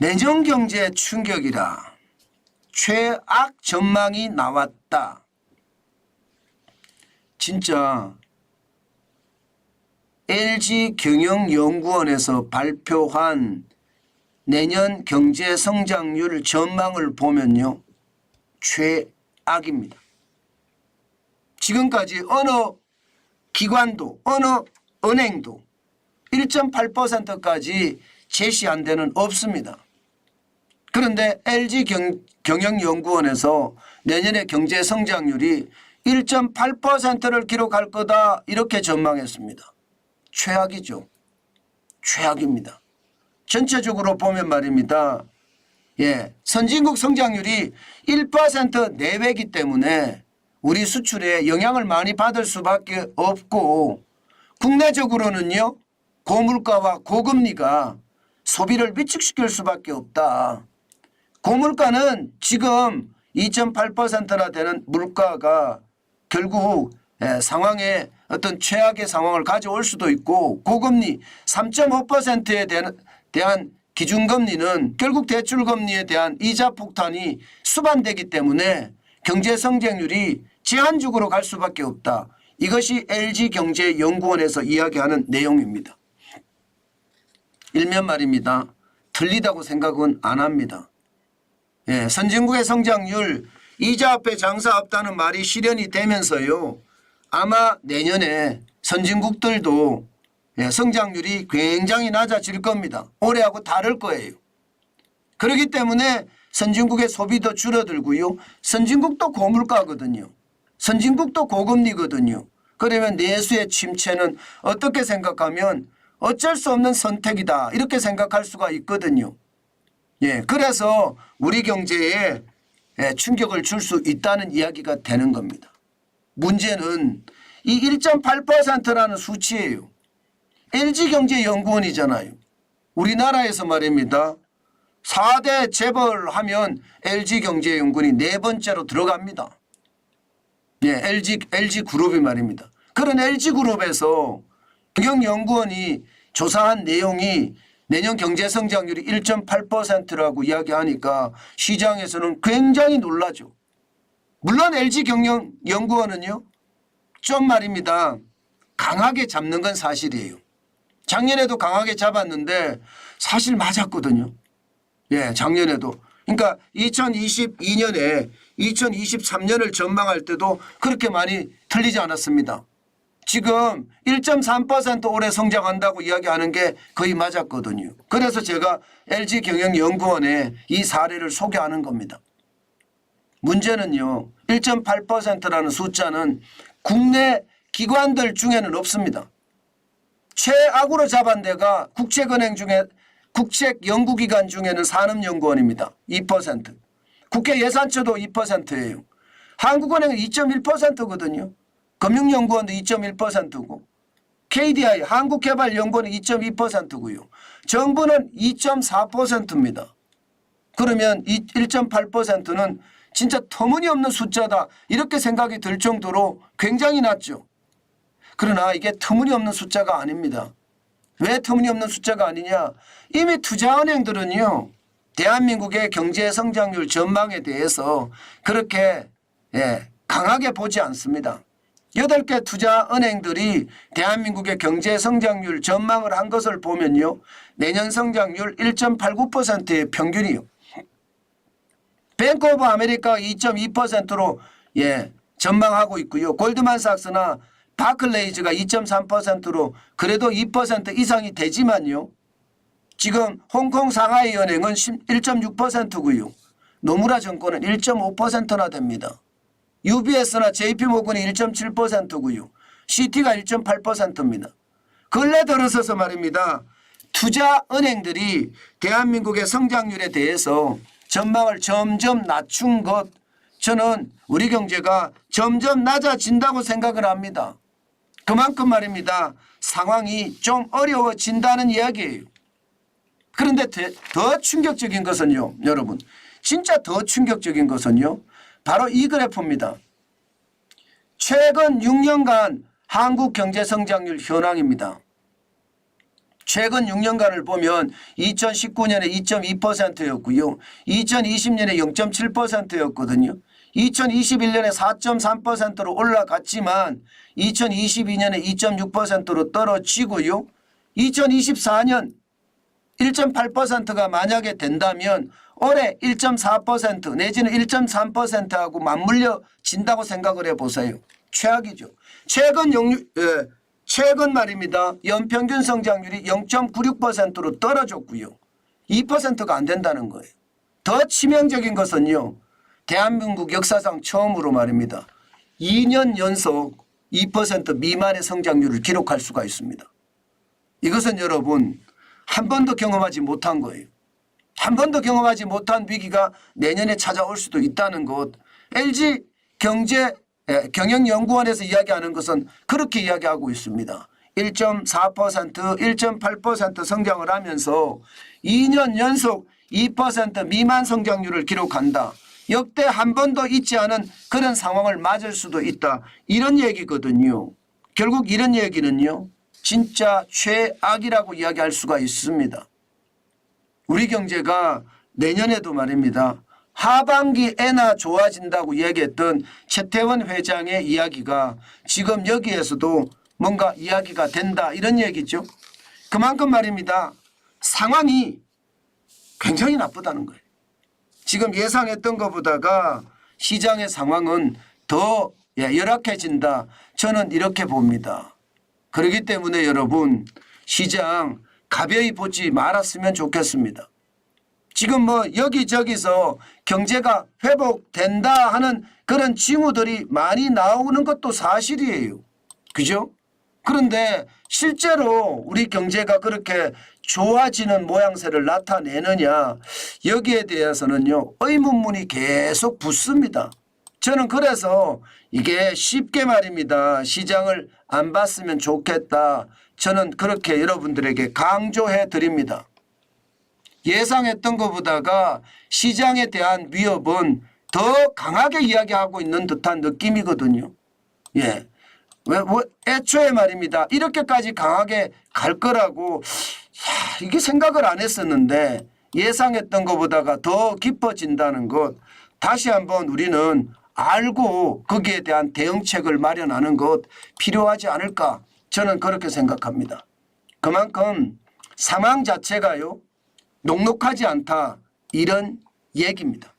내년 경제 충격이라 최악 전망이 나왔다. 진짜 LG경영연구원에서 발표한 내년 경제 성장률 전망을 보면요, 최악입니다. 지금까지 어느 기관도 어느 은행도 1.8%까지 제시한 데는 없습니다. 그런데 LG경영연구원에서 내년의 경제 성장률이 1.8%를 기록할 거다 이렇게 전망했습니다. 최악이죠. 최악입니다. 전체적으로 보면 말입니다. 선진국 성장률이 1% 내외이기 때문에 우리 수출에 영향을 많이 받을 수밖에 없고, 국내적으로는요, 고물가와 고금리가 소비를 위축시킬 수밖에 없다. 고물가는 지금 2.8%나 되는 물가가 결국 상황에 어떤 최악의 상황을 가져올 수도 있고, 고금리 3.5%에 대한 기준금리는 결국 대출금리에 대한 이자 폭탄이 수반되기 때문에 경제 성장률이 제한적으로 갈 수밖에 없다. 이것이 LG경제연구원에서 이야기하는 내용입니다. 일면 말입니다. 틀리다고 생각은 안 합니다. 선진국의 성장률, 이자 앞에 장사 없다는 말이 실현이 되면서요, 아마 내년에 선진국들도 성장률이 굉장히 낮아질 겁니다. 올해하고 다를 거예요. 그렇기 때문에 선진국의 소비도 줄어들고요, 선진국도 고물가거든요. 선진국도 고금리거든요. 그러면 내수의 침체는 어떻게 생각하면 어쩔 수 없는 선택이다 이렇게 생각할 수가 있거든요. 그래서 우리 경제에 충격을 줄 수 있다는 이야기가 되는 겁니다. 문제는 이 1.8%라는 수치예요. LG경제연구원이잖아요. 우리나라에서 말입니다. 4대 재벌하면 LG경제연구원이 네 번째로 들어갑니다. LG그룹이 말입니다. 그런 LG그룹에서 경영연구원이 조사한 내용이 내년 경제성장률이 1.8%라고 이야기하니까 시장에서는 굉장히 놀라죠. 물론 LG경영연구원은요, 좀 말입니다. 강하게 잡는 건 사실이에요. 작년에도 강하게 잡았는데 사실 맞았거든요. 작년에도. 그러니까 2022년에 2023년을 전망할 때도 그렇게 많이 틀리지 않았습니다. 지금 1.3% 올해 성장한다고 이야기하는 게 거의 맞았거든요. 그래서 제가 LG경영연구원에 이 사례를 소개하는 겁니다. 문제는요, 1.8%라는 숫자는 국내 기관들 중에는 없습니다. 최악으로 잡은 데가 국책은행 중에 국책연구기관 중에는 산업연구원입니다. 2%. 국회예산처도 2%예요. 한국은행은 2.1%거든요. 금융연구원도 2.1%고 KDI 한국개발연구원은 2.2%고요. 정부는 2.4%입니다. 그러면 이 1.8%는 진짜 터무니없는 숫자다 이렇게 생각이 들 정도로 굉장히 낮죠. 그러나 이게 터무니없는 숫자가 아닙니다. 왜 터무니없는 숫자가 아니냐. 이미 투자은행들은요, 대한민국의 경제성장률 전망에 대해서 그렇게 강하게 보지 않습니다. 8개 투자은행들이 대한민국의 경제성장률 전망을 한 것을 보면요, 내년 성장률 1.89%의 평균이요. 뱅크 오브 아메리카 2.2%로 전망하고 있고요. 골드만삭스나 바클레이즈가 2.3%로 그래도 2% 이상이 되지만요, 지금 홍콩 상하이 연행은 1.6%고요. 노무라 증권은 1.5%나 됩니다. UBS나 JP모건이 1.7%고요. CT가 1.8%입니다. 근래 들어서서 말입니다. 투자은행들이 대한민국의 성장률에 대해서 전망을 점점 낮춘 것, 저는 우리 경제가 점점 낮아진다고 생각을 합니다. 그만큼 말입니다. 상황이 좀 어려워진다는 이야기예요. 그런데 더 충격적인 것은요, 여러분, 진짜 더 충격적인 것은요, 바로 이 그래프입니다. 최근 6년간 한국 경제 성장률 현황입니다. 최근 6년간을 보면 2019년에 2.2%였고요. 2020년에 0.7%였거든요. 2021년에 4.3%로 올라갔지만 2022년에 2.6%로 떨어지고요. 2024년 1.8%가 만약에 된다면 올해 1.4% 내지는 1.3%하고 맞물려진다고 생각을 해보세요. 최악이죠. 최근 말입니다. 연평균 성장률이 0.96%로 떨어졌고요. 2%가 안 된다는 거예요. 더 치명적인 것은요. 대한민국 역사상 처음으로 말입니다. 2년 연속 2% 미만의 성장률을 기록할 수가 있습니다. 이것은 여러분 한 번도 경험하지 못한 거예요. 한 번도 경험하지 못한 위기가 내년에 찾아올 수도 있다는 것. LG 경영연구원에서 이야기하는 것은 그렇게 이야기하고 있습니다. 1.4%, 1.8% 성장을 하면서 2년 연속 2% 미만 성장률을 기록한다. 역대 한 번도 있지 않은 그런 상황을 맞을 수도 있다. 이런 얘기거든요. 결국 이런 얘기는요. 진짜 최악이라고 이야기할 수가 있습니다. 우리 경제가 내년에도 말입니다. 하반기에나 좋아진다고 얘기했던 최태원 회장의 이야기가 지금 여기에서도 뭔가 이야기가 된다 이런 얘기죠. 그만큼 말입니다. 상황이 굉장히 나쁘다는 거예요. 지금 예상했던 것보다가 시장의 상황은 더 열악해진다. 저는 이렇게 봅니다. 그렇기 때문에 여러분 시장 가벼이 보지 말았으면 좋겠습니다. 지금 뭐 여기저기서 경제가 회복된다 하는 그런 징후들이 많이 나오는 것도 사실이에요. 그죠? 그런데 실제로 우리 경제가 그렇게 좋아지는 모양새를 나타내느냐 여기에 대해서는요 의문문이 계속 붙습니다. 저는 그래서 이게 쉽게 말입니다. 시장을 안 봤으면 좋겠다. 저는 그렇게 여러분들에게 강조해 드립니다. 예상했던 것보다가 시장에 대한 위협은 더 강하게 이야기하고 있는 듯한 느낌이거든요. 예. 애초에 말입니다. 이렇게까지 강하게 갈 거라고 이게 생각을 안 했었는데 예상했던 것보다가 더 깊어진다는 것 다시 한번 우리는 알고 거기에 대한 대응책을 마련하는 것 필요하지 않을까 저는 그렇게 생각합니다. 그만큼 상황 자체가요 녹록하지 않다 이런 얘기입니다.